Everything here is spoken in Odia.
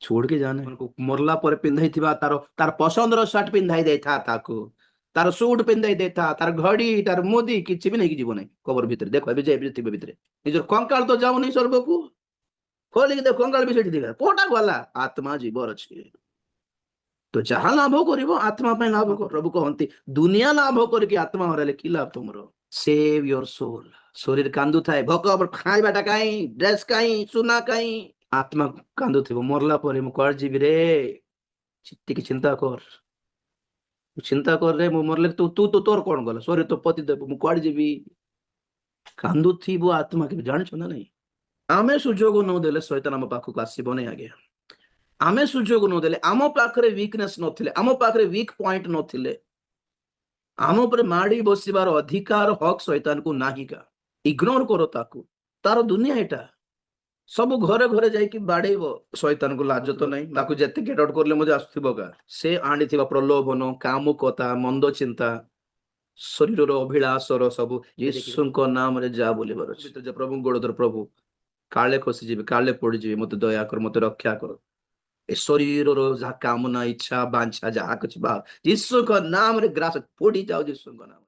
छोड़ के जाने मरला पर पिंधाई थिबा तार तार पसंदर सर्ट पिंधाई देता ताकू तार सुट पिंधाई देता तार घड़ी तार मुदी किछि भी नहीं जीवन कबर भितर देखो एबे जे भितर भितर निजर कंकाल तो जाऊ नहीं स्वर्ग को खोली दे कंकाल भी सेठी दिगा कोटा गला आत्मा जीवर अछि तो जहाँ लाभ करिवो आत्मा पे लाभ कर प्रभु कहंती दुनिया लाभ करके आत्मा हराले की लाभ तुमरो सेव योर सोल शरीर कांदु थाए भोक खाइबाटा काई ड्रेस काई सुना काई आत्मा कांदु थिबो मरला परे मु कुआड जीवी रे ଟିକେ ଚିନ୍ତା କର ଚିନ୍ତା କର ରେ ମୁଁ ମରଲେ ତୁ ତୁ ତ ତୋର କଣ ଗଲା ଶରୀର ତ ପତି ଦେବ ମୁଁ କୁଆଡେ ଯିବି କାନ୍ଦୁଥିବ ଆତ୍ମା କେବେ ଜାଣିଛ ନା ନାଇଁ ଆମେ ସୁଯୋଗ ନ ଦେଲେ ଶୈତାନ ଆମ ପାଖକୁ ଆସିବ ନାହିଁ ଆଜ୍ଞା ଆମେ ସୁଯୋଗ ନ ଦେଲେ ଆମ ପାଖରେ ୱିକନେସ୍ ନଥିଲେ ଆମ ପାଖରେ ୱିକ୍ ପଏଣ୍ଟ ନଥିଲେ ଆମ ଉପରେ ମାଡି ବସିବାର ଅଧିକାର ହକ୍ ଶୈତାନକୁ ନାହିଁକା ଇଗ୍ନୋର କର ତାକୁ ତାର ଦୁନିଆ ଏଟା ସବୁ ଘରେ ଘରେ ଯାଇକି ବାଡେଇବ ଶୈତାନକୁ ଲାଜ ତ ନାହିଁ ତାକୁ ଯେତେ ଗେଟ୍ ଆଉଟ୍ କରିଲେ ମଧ୍ୟ ଆସୁଥିବ କା ସେ ଆଣିଥିବା ପ୍ରଲୋଭନ କାମୁକତା ମନ୍ଦ ଚିନ୍ତା ଶରୀରର ଅଭିଳାଷର ସବୁ ଯୀଶୁଙ୍କ ନାମରେ ଯା ବୋଲିବାର ଅଛି ଯେ ପ୍ରଭୁଙ୍କ ଗୋଡ ପ୍ରଭୁ କାଳେ ଖସିଯିବି କାଳେ ପଡିଯିବି ମତେ ଦୟା କର ମତେ ରକ୍ଷା କର ଏ ଶରୀରର ଯାହା କାମନା ଇଚ୍ଛା ବାଞ୍ଛା ଯାହା କିଛି ବା ଯୀଶୁଙ୍କ ନାମରେ ଗ୍ରାସ ପୋଡି ଯାଉ ଯୀଶୁଙ୍କ ନାମ